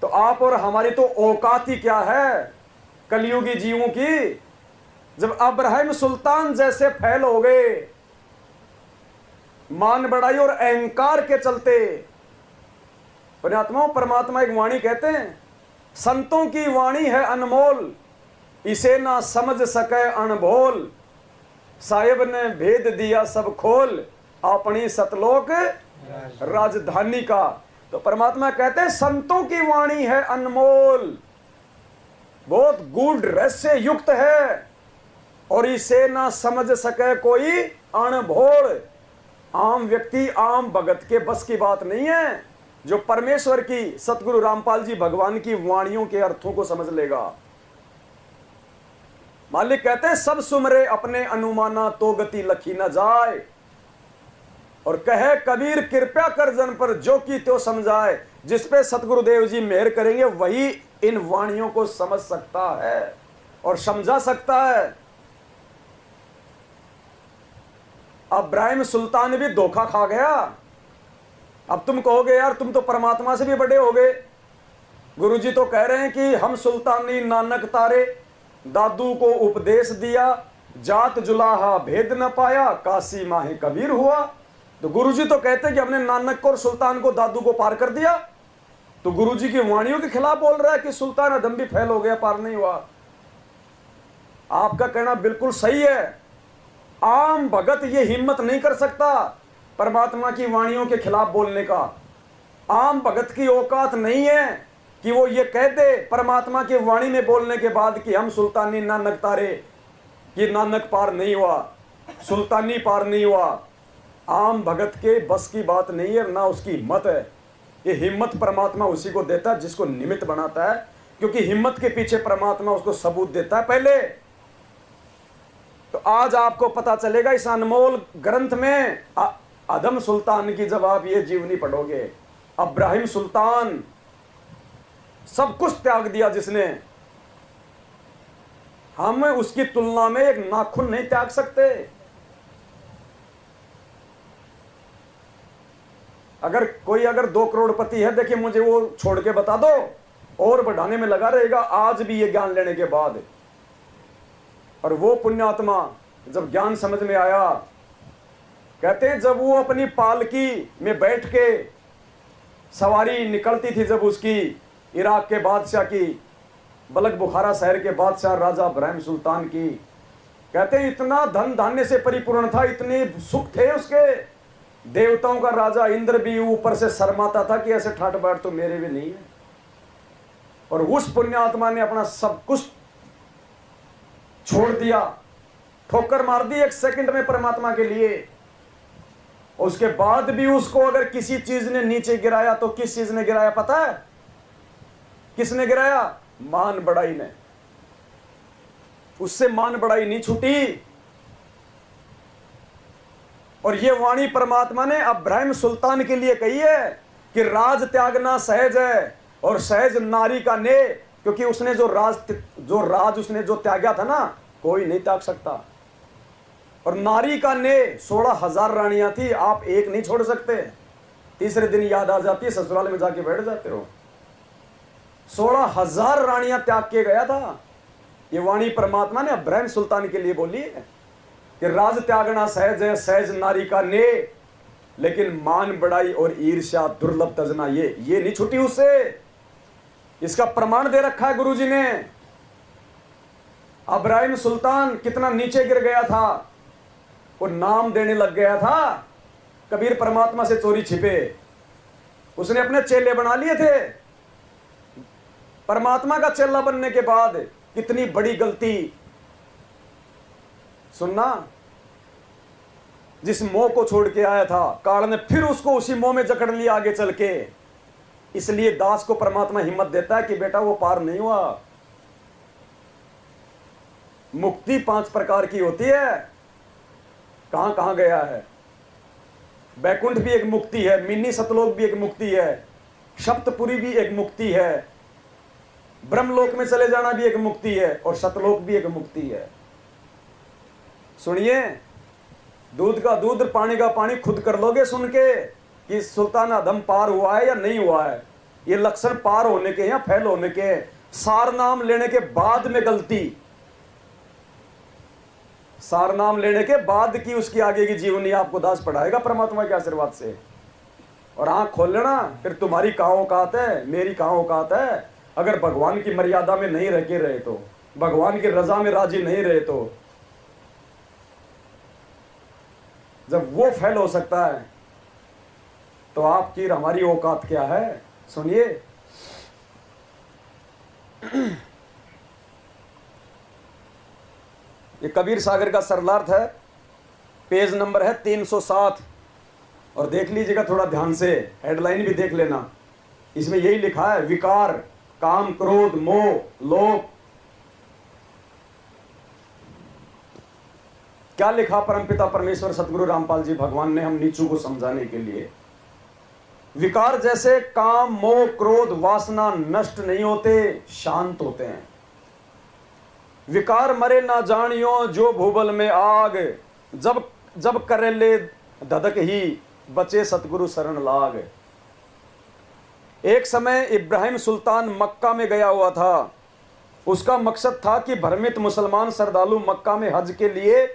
तो आप और हमारी तो औकात ही क्या है कलयुगी जीवों की। जब अब्राहिम सुल्तान जैसे फैल हो गए मान बढ़ाई और अहंकार के चलते, पुण्यात्माओं परमात्मा एक वाणी कहते हैं, संतों की वाणी है अनमोल, इसे ना समझ सके अनभोल, साहिब ने भेद दिया सब खोल, अपनी सतलोक राजधानी का। तो परमात्मा कहते हैं संतों की वाणी है अनमोल, बहुत गूढ़ रहस्य युक्त है, और इसे ना समझ सके कोई अनभोल। आम व्यक्ति आम भगत के बस की बात नहीं है जो परमेश्वर की सतगुरु रामपाल जी भगवान की वाणियों के अर्थों को समझ लेगा। मालिक कहते हैं सब सुमरे अपने अनुमाना तो गति लखी न जाए, और कहे कबीर कृपया कर जन पर जो की तो समझाए। जिस पे सतगुरुदेव जी मेहर करेंगे वही इन वाणियों को समझ सकता है और समझा सकता है। अब्राहिम सुल्तान भी धोखा खा गया। अब तुम कहोगे यार तुम तो परमात्मा से भी बड़े हो गए, गुरुजी तो कह रहे हैं कि हम सुल्तानी नानक तारे, दादू को उपदेश दिया, जात जुलाहा भेद न पाया, काशी माहे कबीर हुआ। तो गुरुजी तो कहते हैं कि हमने नानक को और सुल्तान को दादू को पार कर दिया। तो गुरुजी की वाणियों के खिलाफ बोल रहा है कि सुल्तान अदम भी फैल हो गया, पार नहीं हुआ। आपका कहना बिल्कुल सही है। आम भगत ये हिम्मत नहीं कर सकता परमात्मा की वाणियों के खिलाफ बोलने का। आम भगत की औकात नहीं है कि वो ये कह दे परमात्मा की वाणी में बोलने के बाद कि हम सुल्तानी नानक तारे, कि नानक पार नहीं हुआ, सुल्तानी पार नहीं हुआ। आम भगत के बस की बात नहीं है, ना उसकी हिम्मत है। ये हिम्मत परमात्मा उसी को देता है जिसको निमित्त बनाता है, क्योंकि हिम्मत के पीछे परमात्मा उसको सबूत देता है पहले। तो आज आपको पता चलेगा इस अनमोल ग्रंथ में अदम सुल्तान की जब आप ये जीवनी पढ़ोगे। अब्राहिम सुल्तान सब कुछ त्याग दिया जिसने, हम उसकी तुलना में एक नाखून नहीं त्याग सकते। अगर 2 करोड़पति है, देखिए मुझे वो छोड़ के बता दो, और बढ़ाने में लगा रहेगा आज भी ये ज्ञान लेने के बाद। और वो पुण्यात्मा जब ज्ञान समझ में आया, कहते हैं जब वो अपनी पालकी में बैठ के सवारी निकलती थी, जब उसकी इराक के बादशाह की, बलक बुखारा शहर के बादशाह राजा इब्राहिम सुल्तान की, कहते हैं इतना धन धान्य से परिपूर्ण था, इतने सुख थे उसके, देवताओं का राजा इंद्र भी ऊपर से शर्माता था कि ऐसे ठाट बाट तो मेरे भी नहीं है। और उस पुण्यात्मा ने अपना सब कुछ छोड़ दिया, ठोकर मार दी 1 सेकंड में परमात्मा के लिए। उसके बाद भी उसको अगर किसी चीज ने नीचे गिराया तो किस चीज ने गिराया पता है? किसने गिराया? मान बढ़ाई ने। उससे मान बढ़ाई नहीं छूटी। और ये वाणी परमात्मा ने इब्राहिम सुल्तान के लिए कही है कि राज त्यागना सहज है और सहज नारी का ने, क्योंकि उसने जो राज उसने जो त्यागा था ना, कोई नहीं त्याग सकता। और नारी का ने 16,000 रानियां थी, आप एक नहीं छोड़ सकते। तीसरे दिन याद आ जाती है, ससुराल में जाके बैठ जाते हो। 16,000 रानियां त्याग के गया था। ये वाणी परमात्मा ने इब्राहिम सुल्तान के लिए बोली है कि राज त्यागना सहज है, सहज नारी का ने, लेकिन मान बढ़ाई और ईर्ष्या दुर्लभ तजना ये नहीं छूटी उससे। इसका प्रमाण दे रखा है गुरुजी ने। इब्राहिम सुल्तान कितना नीचे गिर गया था, वो नाम देने लग गया था। कबीर परमात्मा से चोरी छिपे उसने अपने चेले बना लिए थे। परमात्मा का चेला बनने के बाद कितनी बड़ी गलती। सुनना, जिस मोह को छोड़ के आया था काल ने फिर उसको उसी मोह में जकड़ लिया आगे चल के। इसलिए दास को परमात्मा हिम्मत देता है कि बेटा वो पार नहीं हुआ। मुक्ति 5 प्रकार की होती है। कहां कहां गया है? बैकुंठ भी एक मुक्ति है, मिनी सतलोक भी एक मुक्ति है, सप्तपुरी भी एक मुक्ति है, ब्रह्मलोक में चले जाना भी एक मुक्ति है, और सतलोक भी एक मुक्ति है। सुनिए, दूध का दूध पानी का पानी खुद कर लोगे सुन के कि सुल्तान आदम पार हुआ है या नहीं हुआ है। ये लक्षण पार होने के या फेल होने के, सार नाम लेने के बाद में गलती, सार नाम लेने के बाद की उसकी आगे की जीवनी आपको दास पढ़ाएगा परमात्मा के आशीर्वाद से। और आंख खोल लेना, फिर तुम्हारी कहाँ औकात है, मेरी कहाँ औकात है। अगर भगवान की मर्यादा में नहीं रह के रहे तो, भगवान की रजा में राजी नहीं रहे तो, जब वो फेल हो सकता है तो आपकी हमारी औकात क्या है। सुनिए, ये कबीर सागर का सरलार्थ है, पेज नंबर है 307, और देख लीजिएगा थोड़ा ध्यान से, हेडलाइन भी देख लेना। इसमें यही लिखा है, विकार, काम, क्रोध, मोह, लोभ। क्या लिखा परमपिता परमेश्वर सतगुरु रामपाल जी भगवान ने हम नीचू को समझाने के लिए। विकार जैसे काम, मोह, क्रोध, वासना नष्ट नहीं होते, शांत होते हैं। विकार मरे ना जानियो जो भूबल में आग, जब जब करे ले धधक ही बचे सतगुरु शरण लाग। एक समय इब्राहिम सुल्तान मक्का में गया हुआ था। उसका मकसद था कि भ्रमित मुसलमान श्रद्धालु मक्का में हज के लिए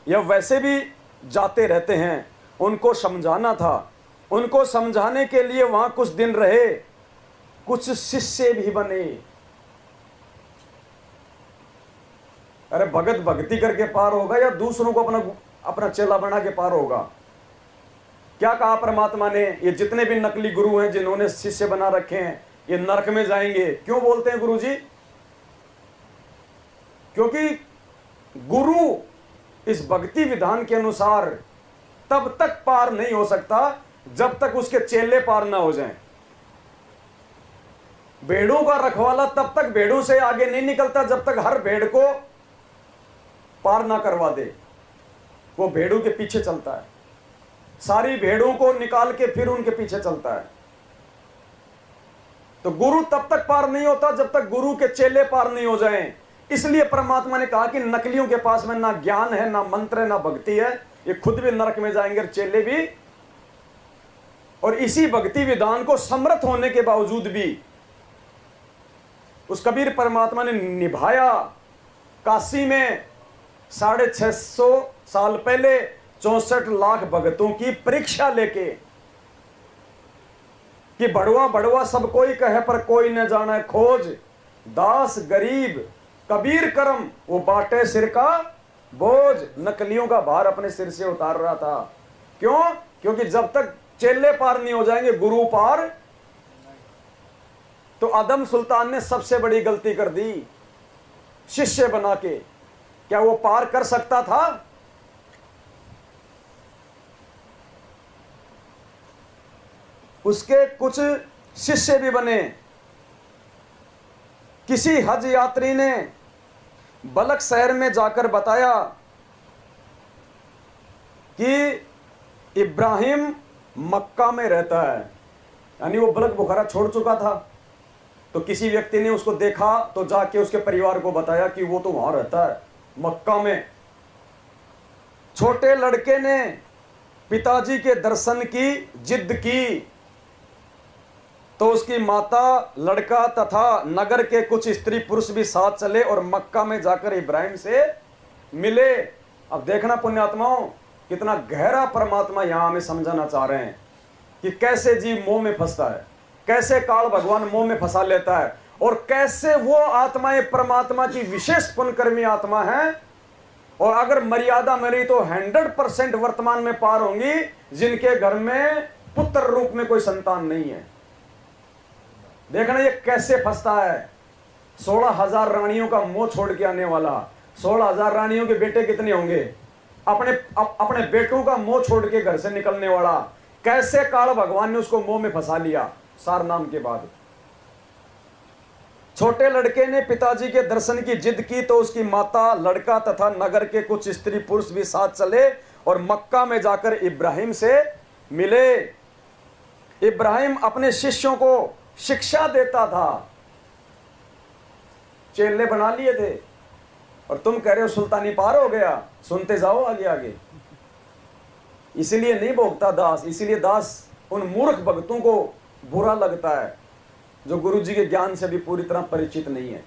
या वैसे भी जाते रहते हैं, उनको समझाना था। उनको समझाने के लिए वहां कुछ दिन रहे, कुछ शिष्य भी बने। अरे भगत भक्ति करके पार होगा या दूसरों को अपना चेला बना के पार होगा। क्या कहा परमात्मा ने, ये जितने भी नकली गुरु हैं जिन्होंने शिष्य बना रखे हैं, ये नरक में जाएंगे। क्यों बोलते हैं गुरु जी? क्योंकि गुरु इस भक्ति विधान के अनुसार तब तक पार नहीं हो सकता जब तक उसके चेले पार ना हो जाएं। भेड़ों का रखवाला तब तक भेड़ों से आगे नहीं निकलता जब तक हर भेड़ को पार ना करवा दे। वो भेड़ों के पीछे चलता है, सारी भेड़ों को निकाल के फिर उनके पीछे चलता है। तो गुरु तब तक पार नहीं होता जब तक गुरु के चेले पार नहीं हो जाएं। इसलिए परमात्मा ने कहा कि नकलियों के पास में ना ज्ञान है, ना मंत्र है, ना भक्ति है, ये खुद भी नरक में जाएंगे और चेले भी। और इसी भक्ति विधान को समर्थ होने के बावजूद भी उस कबीर परमात्मा ने निभाया। काशी में 650 साल पहले 64 लाख भगतों की परीक्षा लेके कि बड़वा बड़वा सब कोई कहे पर कोई न जाने खोज, दास गरीब कबीर करम वो बाटे सिर का बोझ। नकलियों का भार अपने सिर से उतार रहा था। क्यों? क्योंकि जब तक चेले पार नहीं हो जाएंगे गुरु पार। तो आदम सुल्तान ने सबसे बड़ी गलती कर दी, शिष्य बना के। क्या वो पार कर सकता था? उसके कुछ शिष्य भी बने। किसी हज यात्री ने बलक शहर में जाकर बताया कि इब्राहिम मक्का में रहता है, यानी वो बलक बुखारा छोड़ चुका था। तो किसी व्यक्ति ने उसको देखा तो जाके उसके परिवार को बताया कि वो तो वहां रहता है मक्का में। छोटे लड़के ने पिताजी के दर्शन की जिद की तो उसकी माता, लड़का तथा नगर के कुछ स्त्री पुरुष भी साथ चले और मक्का में जाकर इब्राहिम से मिले। अब देखना पुण्यात्माओं, कितना गहरा परमात्मा यहां हमें समझाना चाह रहे हैं कि कैसे जीव मोह में फंसता है, कैसे काल भगवान मोह में फंसा लेता है, और कैसे वो आत्माएं परमात्मा की विशेष पुण्यकर्मी आत्मा है। और अगर मर्यादा मेरी तो 100% वर्तमान में पार होंगी जिनके घर में पुत्र रूप में कोई संतान नहीं है। देखना ये कैसे फंसता है। 16,000 रानियों का मोह छोड़ के आने वाला, 16,000 रानियों के बेटे कितने होंगे, अपने बेटों का मोह छोड़ के घर से निकलने वाला, कैसे काल भगवान ने उसको मोह में फंसा लिया सार नाम के बाद। छोटे लड़के ने पिताजी के दर्शन की जिद की तो उसकी माता, लड़का तथा नगर के कुछ स्त्री पुरुष भी साथ चले और मक्का में जाकर इब्राहिम से मिले। इब्राहिम अपने शिष्यों को शिक्षा देता था, चेले बना लिए थे, और तुम कह रहे हो सुल्तानी पार हो गया। सुनते जाओ आगे आगे। इसीलिए नहीं भोगता दास, इसीलिए दास उन मूर्ख भक्तों को बुरा लगता है जो गुरुजी के ज्ञान से भी पूरी तरह परिचित नहीं है।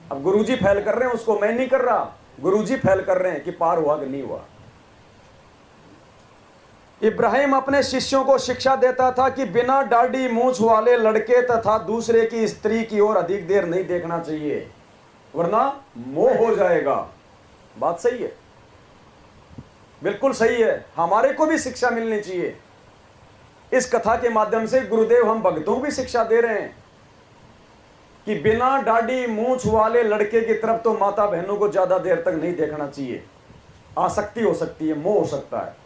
अब गुरुजी फैल कर रहे हैं, उसको मैं नहीं कर रहा, गुरुजी फैल कर रहे हैं कि पार हुआ कि नहीं हुआ। इब्राहिम अपने शिष्यों को शिक्षा देता था कि बिना दाढ़ी मूंछ वाले लड़के तथा दूसरे की स्त्री की ओर अधिक देर नहीं देखना चाहिए, वरना मोह हो जाएगा। बात सही है, बिल्कुल सही है। हमारे को भी शिक्षा मिलनी चाहिए। इस कथा के माध्यम से गुरुदेव हम भक्तों को भी शिक्षा दे रहे हैं कि बिना दाढ़ी मूंछ वाले लड़के की तरफ तो माता बहनों को ज्यादा देर तक नहीं देखना चाहिए। आसक्ति हो सकती है, मोह हो सकता है।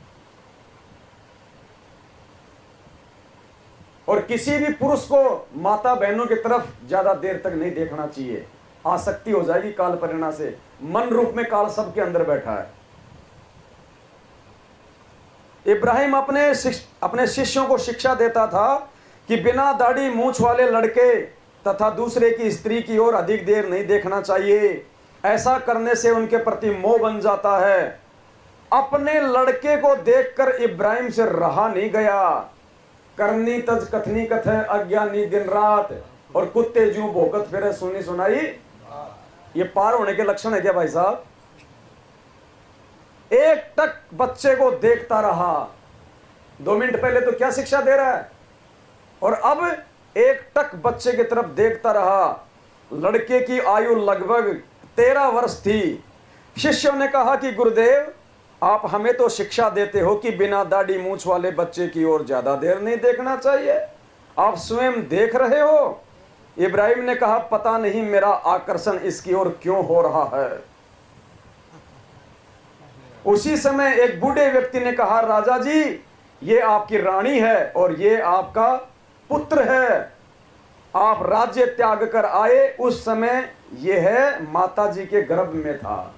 और किसी भी पुरुष को माता बहनों की तरफ ज्यादा देर तक नहीं देखना चाहिए, आसक्ति हो जाएगी काल परिणा से। मन रूप में काल सबके अंदर बैठा है। इब्राहिम अपने शिष्यों को शिक्षा देता था कि बिना दाढ़ी मूंछ वाले लड़के तथा दूसरे की स्त्री की ओर अधिक देर नहीं देखना चाहिए। ऐसा करने से उनके प्रति मोह बन जाता है। अपने लड़के को देखकर इब्राहिम से रहा नहीं गया। करनी तज कथनी कथ अज्ञानी दिन रात, और कुत्ते जूं भोकत फिरे सुनी सुनाई। ये पार होने के लक्षण है क्या भाई साहब? एक टक बच्चे को देखता रहा। 2 मिनट पहले तो क्या शिक्षा दे रहा है, और अब एक टक बच्चे की तरफ देखता रहा। लड़के की आयु लगभग 13 वर्ष थी। शिष्यों ने कहा कि गुरुदेव, आप हमें तो शिक्षा देते हो कि बिना दाढ़ी मूंछ वाले बच्चे की ओर ज्यादा देर नहीं देखना चाहिए, आप स्वयं देख रहे हो। इब्राहिम ने कहा, पता नहीं मेरा आकर्षण इसकी ओर क्यों हो रहा है। उसी समय एक बूढ़े व्यक्ति ने कहा, राजा जी, ये आपकी रानी है और ये आपका पुत्र है। आप राज्य त्याग कर आए, उस समय यह है माता जी के गर्भ में था,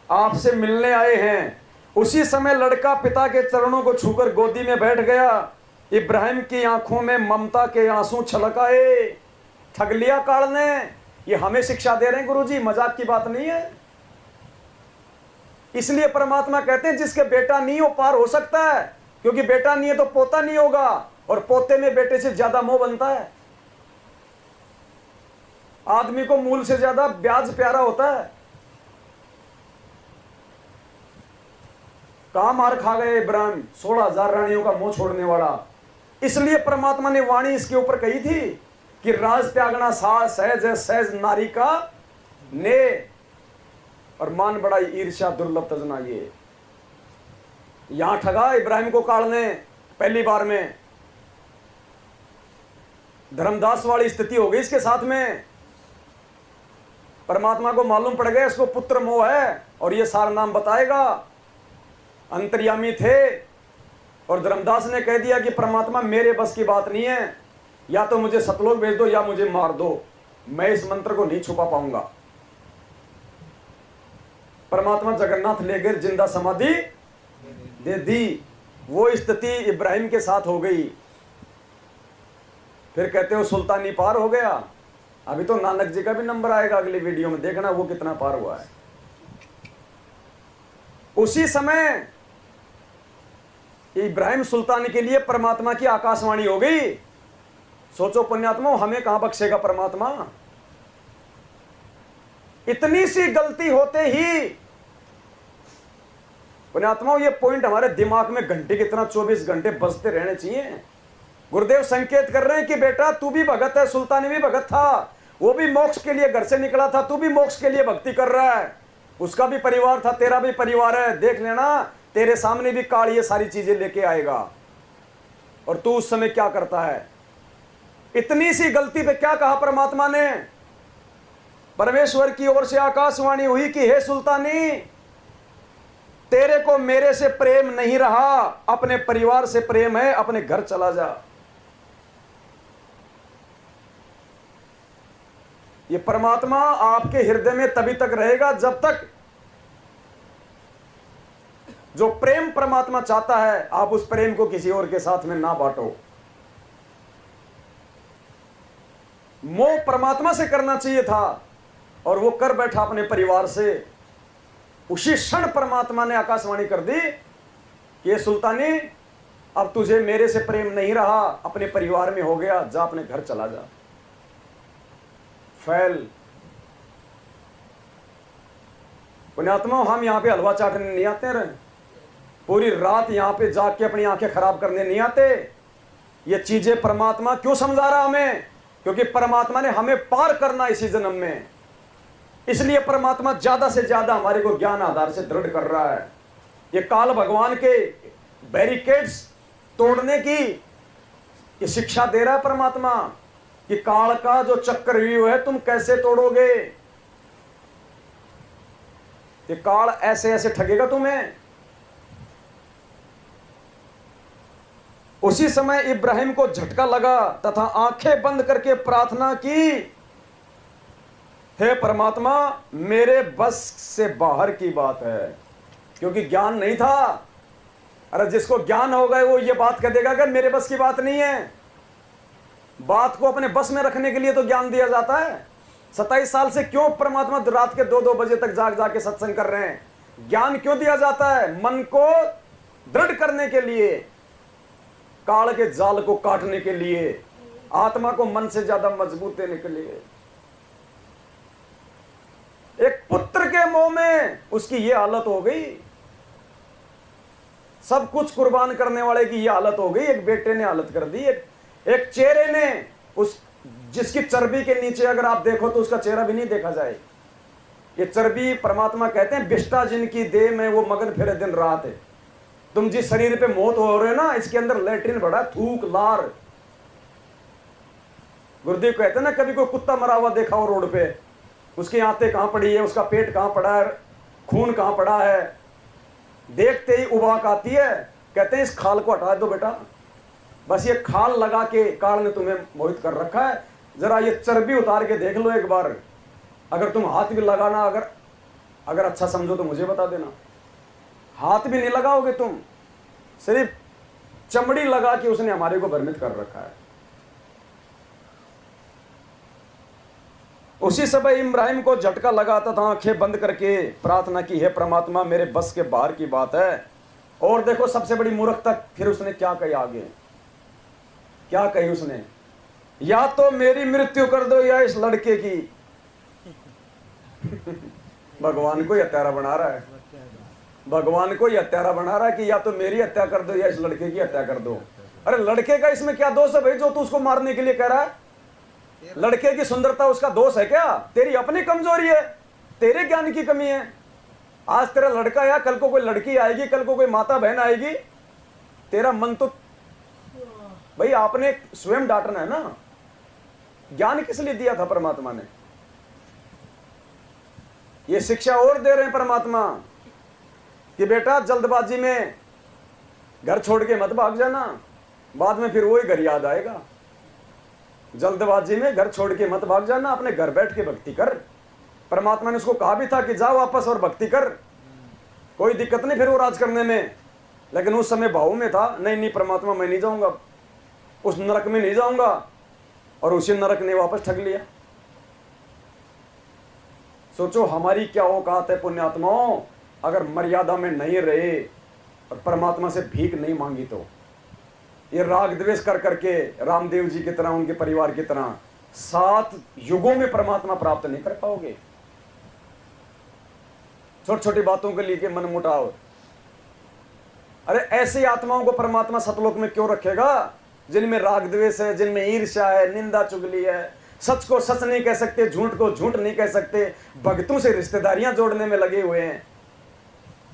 आपसे मिलने आए हैं। उसी समय लड़का पिता के चरणों को छूकर गोदी में बैठ गया। इब्राहिम की आंखों में ममता के आंसू छलक आए। ठग लिया काल ने। ये हमें शिक्षा दे रहे हैं गुरुजी, मजाक की बात नहीं है। इसलिए परमात्मा कहते हैं जिसके बेटा नहीं हो पार हो सकता है, क्योंकि बेटा नहीं है तो पोता नहीं होगा, और पोते में बेटे से ज्यादा मोह बनता है। आदमी को मूल से ज्यादा ब्याज प्यारा होता है। कहां मार खा गए इब्राहिम, 16,000 रानियों का मोह छोड़ने वाला। इसलिए परमात्मा ने वाणी इसके ऊपर कही थी कि राज त्यागना सहज है, सहज नारी का ने, और मान बड़ाई ईर्ष्या दुर्लभ तजना। ये यहां ठगा इब्राहिम को काल ने पहली बार में। धर्मदास वाली स्थिति हो गई इसके साथ में। परमात्मा को मालूम पड़ गया इसको पुत्र मोह है, और ये सारा नाम बताएगा। अंतर्यामी थे, और धर्मदास ने कह दिया कि परमात्मा मेरे बस की बात नहीं है, या तो मुझे सतलोक भेज दो या मुझे मार दो, मैं इस मंत्र को नहीं छुपा पाऊंगा। परमात्मा जगन्नाथ ले गए, जिंदा समाधि दे दी। वो स्थिति इब्राहिम के साथ हो गई। फिर कहते हो सुल्तानी पार हो गया। अभी तो नानक जी का भी नंबर आएगा अगली वीडियो में, देखना वो कितना पार हुआ है। उसी समय इब्राहिम सुल्तानी के लिए परमात्मा की आकाशवाणी हो गई। सोचो पुण्यात्मा, हमें कहां बख्शेगा परमात्मा। इतनी सी गलती होते ही पुण्यात्मा, ये पॉइंट हमारे दिमाग में घंटे की तरह 24 घंटे बजते रहने चाहिए। गुरुदेव संकेत कर रहे हैं कि बेटा तू भी भगत है, सुल्तानी भी भगत था, वो भी मोक्ष के लिए घर से निकला था, तू भी मोक्ष के लिए भक्ति कर रहा है। उसका भी परिवार था, तेरा भी परिवार है। देख लेना, तेरे सामने भी काल ये सारी चीजें लेके आएगा, और तू उस समय क्या करता है। इतनी सी गलती पे क्या कहा परमात्मा ने? परमेश्वर की ओर से आकाशवाणी हुई कि हे सुल्तानी, तेरे को मेरे से प्रेम नहीं रहा, अपने परिवार से प्रेम है, अपने घर चला जा। ये परमात्मा आपके हृदय में तभी तक रहेगा जब तक जो प्रेम परमात्मा चाहता है आप उस प्रेम को किसी और के साथ में ना बांटो। मोह परमात्मा से करना चाहिए था, और वो कर बैठा अपने परिवार से। उसी क्षण परमात्मा ने आकाशवाणी कर दी कि ये सुल्तानी, अब तुझे मेरे से प्रेम नहीं रहा, अपने परिवार में हो गया, जा अपने घर चला जा। फैल पुण्यात्मा, हम यहां पे हलवा चाटने नहीं आते रहे, पूरी रात यहां पे जाग के अपनी आंखें खराब करने नहीं आते। ये चीजें परमात्मा क्यों समझा रहा हमें? क्योंकि परमात्मा ने हमें पार करना इसी जन्म में, इसलिए परमात्मा ज्यादा से ज्यादा हमारे को ज्ञान आधार से दृढ़ कर रहा है। ये काल भगवान के बैरिकेड्स तोड़ने की ये शिक्षा दे रहा है परमात्मा कि काल का जो चक्रव्यूह है तुम कैसे तोड़ोगे। ये काल ऐसे ऐसे ठगेगा तुम्हें। उसी समय इब्राहिम को झटका लगा तथा आंखें बंद करके प्रार्थना की, हे परमात्मा मेरे बस से बाहर की बात है। क्योंकि ज्ञान नहीं था। अरे जिसको ज्ञान हो गए वो ये बात कह देगा कि मेरे बस की बात नहीं है। बात को अपने बस में रखने के लिए तो ज्ञान दिया जाता है। 27 साल से क्यों परमात्मा रात के 2-2 बजे तक जाग जाग के सत्संग कर रहे हैं? ज्ञान क्यों दिया जाता है? मन को दृढ़ करने के लिए, काल के जाल को काटने के लिए, आत्मा को मन से ज्यादा मजबूत देने के लिए। एक पुत्र के मोह में उसकी ये हालत हो गई, सब कुछ कुर्बान करने वाले की ये हालत हो गई। एक बेटे ने हालत कर दी, एक चेहरे ने, उस जिसकी चर्बी के नीचे अगर आप देखो तो उसका चेहरा भी नहीं देखा जाए। ये चर्बी परमात्मा कहते हैं विष्टा जिनकी देह में वो मगन फिरे दिन रात है। तुम जिस शरीर पे मौत हो रहे हो ना, इसके अंदर लैट्रिन बड़ा, थूक लार। गुरुदेव कहते हैं ना, कभी कोई कुत्ता मरा हुआ देखा हो रोड पे, उसकी आंतें कहां पड़ी है, उसका पेट कहां पड़ा है, खून कहां पड़ा है, देखते ही उबाक आती है। कहते हैं इस खाल को हटा दो बेटा, बस ये खाल लगा के काल ने तुम्हें मोहित कर रखा है। जरा ये चर्बी उतार के देख लो एक बार। अगर तुम हाथ भी लगाना अगर अच्छा समझो तो मुझे बता देना। हाथ भी नहीं लगाओगे तुम, सिर्फ चमड़ी लगा के उसने हमारे को भ्रमित कर रखा है। उसी समय इब्राहिम को झटका लगा तथा आंखें बंद करके प्रार्थना की, हे परमात्मा मेरे बस के बाहर की बात है। और देखो सबसे बड़ी मूर्खता फिर उसने क्या कही आगे, क्या कही उसने, या तो मेरी मृत्यु कर दो या इस लड़के की। भगवान को हत्यारा बना रहा है, भगवान को हत्यारा बना रहा है कि या तो मेरी हत्या कर दो या इस लड़के की हत्या कर दो। अरे लड़के का इसमें क्या दोष है भाई जो तू उसको मारने के लिए कह रहा है? लड़के की सुंदरता उसका दोष है क्या? तेरी अपनी कमजोरी है, तेरे ज्ञान की कमी है। आज तेरा लड़का या कल को कोई लड़की आएगी, कल को कोई माता बहन आएगी, तेरा मन तो भाई आपने स्वयं डांटना है ना। ज्ञान किस लिए दिया था परमात्मा ने? ये शिक्षा और दे रहे हैं परमात्मा कि बेटा जल्दबाजी में घर छोड़ के मत भाग जाना, बाद में फिर वही घर याद आएगा। जल्दबाजी में घर छोड़ के मत भाग जाना, अपने घर बैठ के भक्ति कर। परमात्मा ने उसको कहा भी था कि जाओ वापस और भक्ति कर, कोई दिक्कत नहीं फिर वो राज करने में। लेकिन उस समय भाव में था, नहीं नहीं परमात्मा मैं नहीं जाऊंगा, उस नरक में नहीं जाऊंगा। और उसी नरक ने वापस ठग लिया। सोचो हमारी क्या औकात है पुण्यात्माओं, अगर मर्यादा में नहीं रहे और परमात्मा से भीख नहीं मांगी तो। ये राग द्वेष कर करके रामदेव जी की तरह, उनके परिवार की तरह 7 युगों में परमात्मा प्राप्त नहीं कर पाओगे। छोटी छोटी बातों के लिए मन मुटाव। अरे ऐसी आत्माओं को परमात्मा सतलोक में क्यों रखेगा जिनमें राग द्वेष है, जिनमें ईर्ष्या है, निंदा चुगली है, सच को सच नहीं कह सकते, झूठ को झूठ नहीं कह सकते, भक्तों से रिश्तेदारियां जोड़ने में लगे हुए हैं,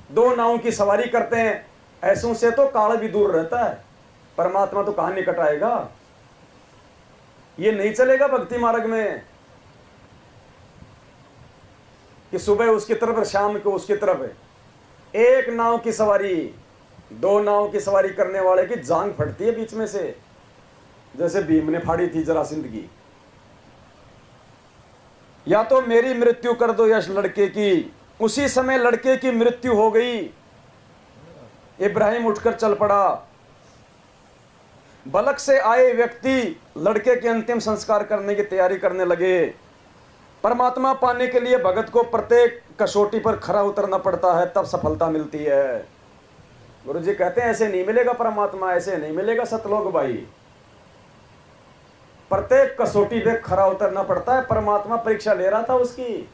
2 नावों की सवारी करते हैं। ऐसों से तो काल भी दूर रहता है, परमात्मा तो कहां निकट आएगा। ये नहीं चलेगा भक्ति मार्ग में कि सुबह उसकी तरफ शाम को उसकी तरफ। एक नाव की सवारी, 2 नाव की सवारी करने वाले की जांग फटती है बीच में से, जैसे भीम ने फाड़ी थी जरासंध की। या तो मेरी मृत्यु कर दो या इस लड़के की। उसी समय लड़के की मृत्यु हो गई। इब्राहिम उठकर चल पड़ा। बलक से आए व्यक्ति लड़के के अंतिम संस्कार करने की तैयारी करने लगे। परमात्मा पाने के लिए भगत को प्रत्येक कसौटी पर खरा उतरना पड़ता है, तब सफलता मिलती है। गुरु जी कहते हैं ऐसे नहीं मिलेगा परमात्मा, ऐसे नहीं मिलेगा सतलोक भाई। प्रत्येक कसौटी पे खरा उतरना पड़ता है। परमात्मा परीक्षा ले रहा था उसकी।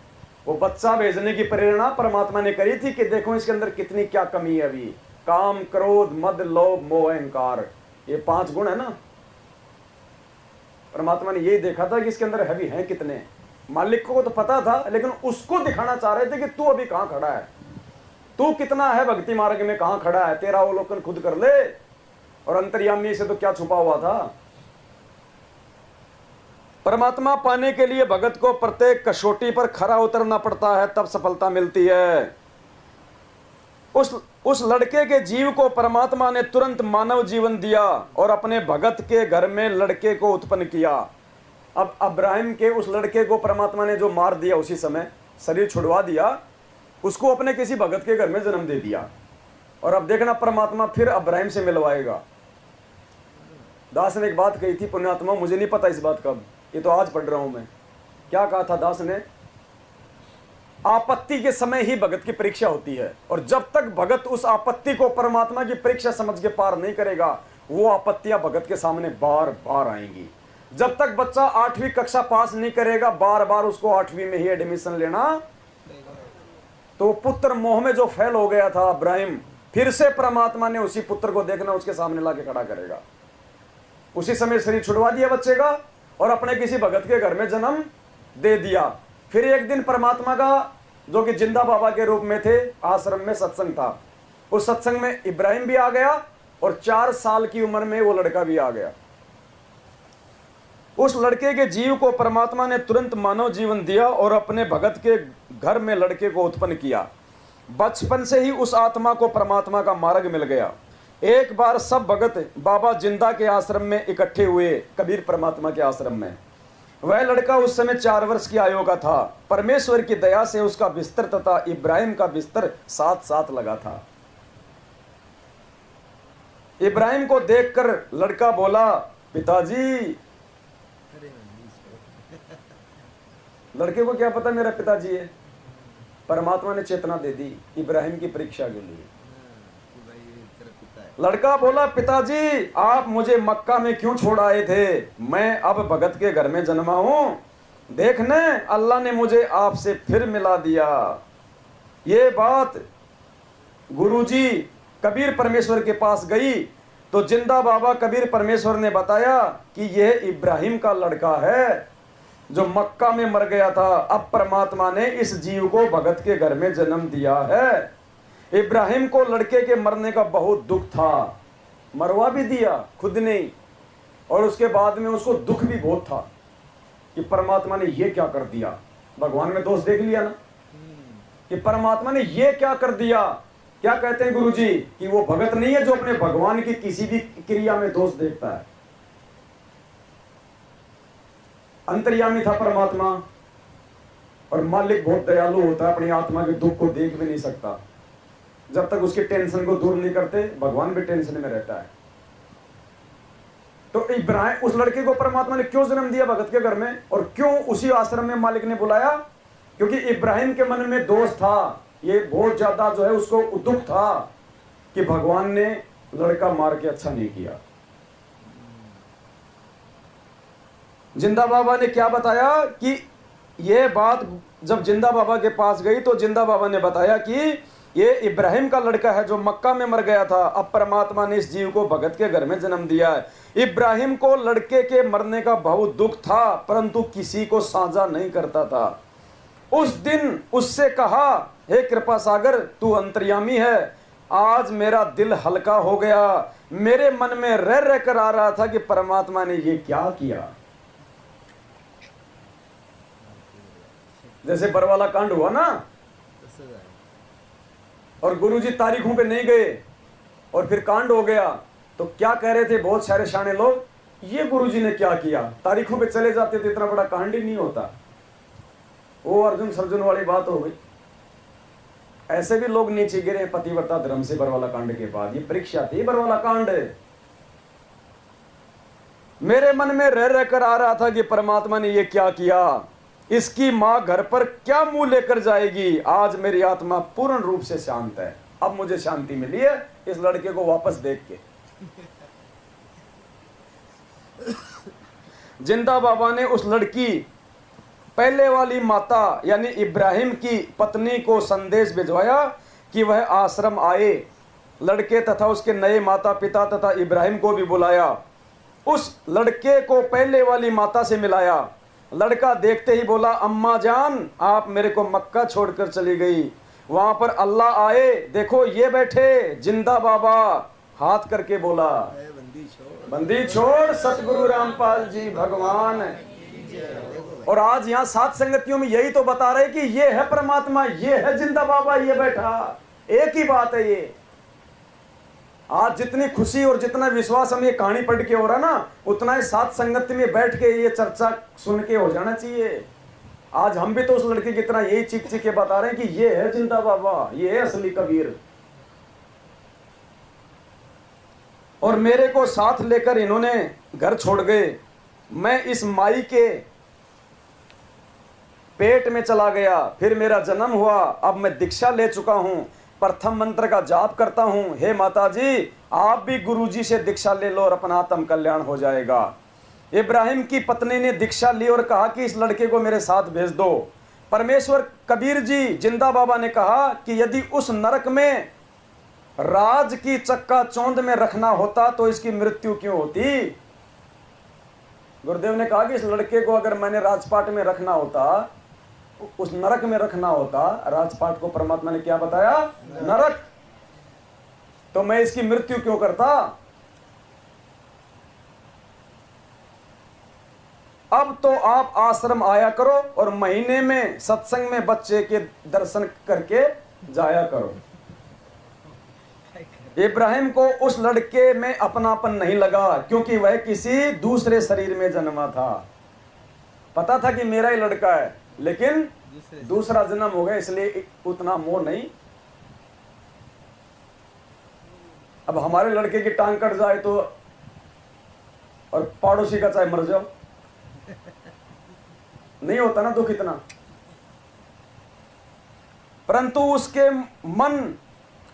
वो बच्चा भेजने की प्रेरणा परमात्मा ने करी थी कि देखो इसके अंदर कितनी क्या कमी है। अभी काम, क्रोध, मद, लोभ, मोह, अहंकार, ये 5 गुण है ना। परमात्मा ने यही देखा था कि इसके अंदर है भी हैं कितने। मालिक को तो पता था, लेकिन उसको दिखाना चाह रहे थे कि तू अभी कहां खड़ा है, तू कितना है भक्ति मार्ग में, कहां खड़ा है, तेरा अवलोकन खुद कर ले। और अंतर्यामी से तो क्या छुपा हुआ था। परमात्मा पाने के लिए भगत को प्रत्येक कसौटी पर खरा उतरना पड़ता है, तब सफलता मिलती है। उस लड़के के जीव को परमात्मा ने तुरंत मानव जीवन दिया और अपने भगत के घर में लड़के को उत्पन्न किया। अब अब्राहिम के उस लड़के को परमात्मा ने जो मार दिया, उसी समय शरीर छुड़वा दिया, उसको अपने किसी भगत के घर में जन्म दे दिया। और अब देखना परमात्मा फिर अब्राहिम से मिलवाएगा। दास ने एक बात कही थी, पुण्यात्मा, मुझे नहीं पता इस बात कब, ये तो आज पढ़ रहा हूं मैं। क्या कहा था दास ने? आपत्ति के समय ही भगत की परीक्षा होती है, और जब तक भगत उस आपत्ति को परमात्मा की परीक्षा समझ के पार नहीं करेगा, वो आपत्तियां भगत के सामने बार बार आएंगी। जब तक बच्चा 8वीं कक्षा पास नहीं करेगा, बार बार उसको 8वीं में ही एडमिशन लेना। तो पुत्र मोह में जो फेल हो गया था अब्राहिम, फिर से परमात्मा ने उसी पुत्र को देखना, उसके सामने लाके खड़ा करेगा। उसी समय शरीर छुड़वा दिया बच्चे का और अपने किसी भगत के घर में जन्म दे दिया। फिर एक दिन परमात्मा का, जो कि जिंदा बाबा के रूप में थे, आश्रम में सत्संग था। उस सत्संग में इब्राहिम भी आ गया और 4 साल की उम्र में वो लड़का भी आ गया। उस लड़के के जीव को परमात्मा ने तुरंत मानव जीवन दिया और अपने भगत के घर में लड़के को उत्पन्न किया। बचपन से ही उस आत्मा को परमात्मा का मार्ग मिल गया। एक बार सब भगत बाबा जिंदा के आश्रम में इकट्ठे हुए, कबीर परमात्मा के आश्रम में। वह लड़का उस समय 4 वर्ष की आयु का था। परमेश्वर की दया से उसका बिस्तर तथा इब्राहिम का बिस्तर साथ साथ लगा था। इब्राहिम को देखकर लड़का बोला, पिताजी। लड़के को क्या पता मेरा पिताजी है। परमात्मा ने चेतना दे दी इब्राहिम की परीक्षा के लिए। लड़का बोला, पिताजी आप मुझे मक्का में क्यों छोड़ आए थे? मैं अब भगत के घर में जन्मा हूं। देखने अल्लाह ने मुझे आपसे फिर मिला दिया। ये बात गुरुजी कबीर परमेश्वर के पास गई तो जिंदा बाबा कबीर परमेश्वर ने बताया कि यह इब्राहिम का लड़का है जो मक्का में मर गया था। अब परमात्मा ने इस जीव को भगत के घर में जन्म दिया है। इब्राहिम को लड़के के मरने का बहुत दुख था, मरवा भी दिया खुद ने, और उसके बाद में उसको दुख भी बहुत था कि परमात्मा ने ये क्या कर दिया। भगवान में दोष देख लिया ना कि परमात्मा ने ये क्या कर दिया। क्या कहते हैं गुरुजी कि वो भगत नहीं है जो अपने भगवान की किसी भी क्रिया में दोष देखता है। अंतर्यामी था परमात्मा, और मालिक बहुत दयालु होता है, अपनी आत्मा के दुख को देख भी नहीं सकता। जब तक उसकी टेंशन को दूर नहीं करते, भगवान भी टेंशन में रहता है। तो इब्राहिम, उस लड़के को परमात्मा ने क्यों जन्म दिया भगत के घर में, और क्यों उसी आश्रम में मालिक ने बुलाया? क्योंकि इब्राहिम के मन में दोष था, ये बहुत ज्यादा जो है उसको दुख था कि भगवान ने लड़का मार के अच्छा नहीं किया। जिंदा बाबा ने क्या बताया कि यह बात जब जिंदा बाबा के पास गई तो जिंदा बाबा ने बताया कि ये इब्राहिम का लड़का है जो मक्का में मर गया था। अब परमात्मा ने इस जीव को भगत के घर में जन्म दिया है। इब्राहिम को लड़के के मरने का बहुत दुख था, परंतु किसी को साझा नहीं करता था। उस दिन उससे कहा, हे कृपा सागर तू अंतर्यामी है, आज मेरा दिल हल्का हो गया। मेरे मन में रह रह कर आ रहा था कि परमात्मा ने ये क्या किया। जैसे बरवाला कांड हुआ ना, और गुरुजी तारीखों पे नहीं गए और फिर कांड हो गया, तो क्या कह रहे थे बहुत सारे शाने लोग, ये गुरुजी ने क्या किया। तारीखों पे चले जाते तो इतना बड़ा कांड ही नहीं होता। वो अर्जुन सर्जुन वाली बात हो गई। ऐसे भी लोग नीचे गिरे पतिव्रता धर्म से बरवाला कांड के बाद। ये परीक्षा थी बरवाला कांड। मेरे मन में रह रह कर आ रहा था कि परमात्मा ने ये क्या किया। इसकी मां घर पर क्या मुंह लेकर जाएगी। आज मेरी आत्मा पूर्ण रूप से शांत है। अब मुझे शांति मिली है इस लड़के को वापस देख के। जिंदा बाबा ने उस लड़की पहले वाली माता यानी इब्राहिम की पत्नी को संदेश भिजवाया कि वह आश्रम आए। लड़के तथा उसके नए माता पिता तथा इब्राहिम को भी बुलाया। उस लड़के को पहले वाली माता से मिलाया। लड़का देखते ही बोला, अम्मा जान आप मेरे को मक्का छोड़कर चली गई, वहां पर अल्लाह आए, देखो ये बैठे जिंदा बाबा। हाथ करके बोला, बंदी छोड़ सतगुरु रामपाल जी भगवान। और आज यहाँ सात संगतियों में यही तो बता रहे कि ये है परमात्मा, ये है जिंदा बाबा, ये बैठा, एक ही बात है ये। आज जितनी खुशी और जितना विश्वास हम ये कहानी पढ़ के हो रहा ना, उतना ही सात संगति में बैठ के ये चर्चा सुन के हो जाना चाहिए। आज हम भी तो उस लड़के की तरह यही चीख चीख के बता रहे हैं कि ये है जिंदा बाबा, ये है असली कबीर। और मेरे को साथ लेकर इन्होंने घर छोड़ गए। मैं इस माई के पेट में चला गया, फिर मेरा जन्म हुआ। अब मैं दीक्षा ले चुका हूं, प्रथम मंत्र का जाप करता हूं। हे माता जी आप भी गुरुजी से दीक्षा ले लो और अपना आत्म कल्याण हो जाएगा। इब्राहिम की पत्नी ने दीक्षा ली और कहा कि इस लड़के को मेरे साथ भेज दो। परमेश्वर कबीर जी जिंदा बाबा ने कहा कि यदि उस नरक में राज की चक्का चौंध में रखना होता तो इसकी मृत्यु क्यों होती। गुरुदेव ने कहा कि इस लड़के को अगर मैंने राजपाट में रखना होता, उस नरक में रखना होता, राजपाट को परमात्मा ने क्या बताया, नरक, तो मैं इसकी मृत्यु क्यों करता। अब तो आप आश्रम आया करो और महीने में सत्संग में बच्चे के दर्शन करके जाया करो। इब्राहिम को उस लड़के में अपनापन नहीं लगा क्योंकि वह किसी दूसरे शरीर में जन्मा था। पता था कि मेरा ही लड़का है, लेकिन दूसरा जन्म हो गया इसलिए उतना मोह नहीं। अब हमारे लड़के की टांग कट जाए तो, और पड़ोसी का चाहे मर जाओ, नहीं होता ना दुख इतना। परंतु उसके मन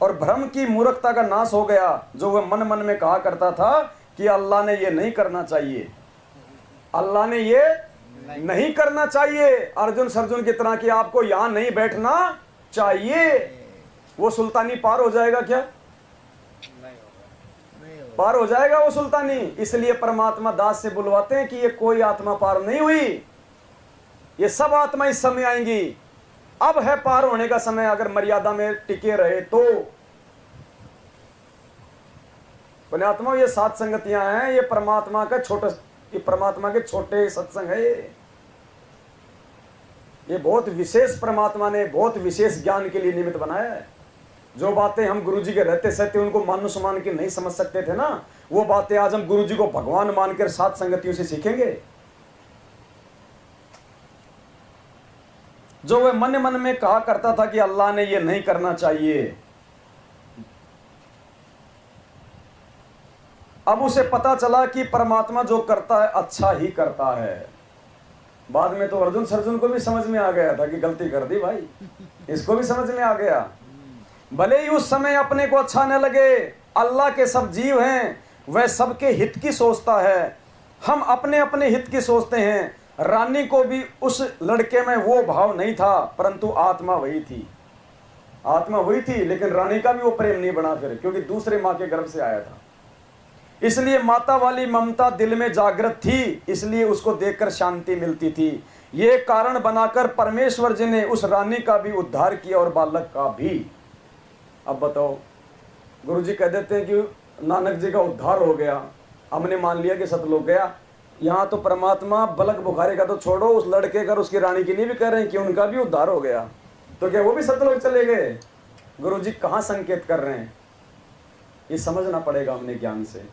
और भ्रम की मूर्खता का नाश हो गया, जो वह मन मन में कहा करता था कि अल्लाह ने ये नहीं करना चाहिए, अल्लाह ने ये नहीं करना चाहिए। अर्जुन सर्जुन की तरह कि आपको यहां नहीं बैठना चाहिए। वो सुल्तानी पार हो जाएगा क्या? पार हो जाएगा वो सुल्तानी। इसलिए परमात्मा दास से बुलवाते हैं कि ये कोई आत्मा पार नहीं हुई, ये सब आत्मा इस समय आएंगी। अब है पार होने का समय, अगर मर्यादा में टिके रहे तो। पुण्यात्मा ये सात संगतियां हैं, ये परमात्मा का छोटा, ये परमात्मा के छोटे सत्संग है। ये बहुत विशेष, परमात्मा ने बहुत विशेष ज्ञान के लिए निमित्त बनाया है। जो बातें हम गुरुजी के रहते सहते उनको मानुष मान के नहीं समझ सकते थे ना, वो बातें आज हम गुरुजी को भगवान मानकर सात संगतियों से सीखेंगे। जो वह मन मन में कहा करता था कि अल्लाह ने ये नहीं करना चाहिए, अब उसे पता चला कि परमात्मा जो करता है अच्छा ही करता है। बाद में तो अर्जुन सर्जुन को भी समझ में आ गया था कि गलती कर दी भाई, इसको भी समझ में आ गया। भले ही उस समय अपने को अच्छा न लगे, अल्लाह के सब जीव हैं, वह सबके हित की सोचता है। हम अपने अपने हित की सोचते हैं। रानी को भी उस लड़के में वो भाव नहीं था, परंतु आत्मा वही थी, आत्मा वही थी, लेकिन रानी का भी वो प्रेम नहीं बना फिर, क्योंकि दूसरे माँ के गर्भ से आया था। इसलिए माता वाली ममता दिल में जागृत थी, इसलिए उसको देखकर शांति मिलती थी। ये कारण बनाकर परमेश्वर जी ने उस रानी का भी उद्धार किया और बालक का भी। अब बताओ, गुरुजी कह देते हैं कि नानक जी का उद्धार हो गया, हमने मान लिया कि सतलोक गया। यहाँ तो परमात्मा बलक बुखारे का तो छोड़ो, उस लड़के का, उसकी रानी के लिए भी कह रहे हैं कि उनका भी उद्धार हो गया, तो क्या वो भी सतलोक चले गए? गुरुजी कहाँ संकेत कर रहे हैं, ये समझना पड़ेगा हमने ज्ञान से।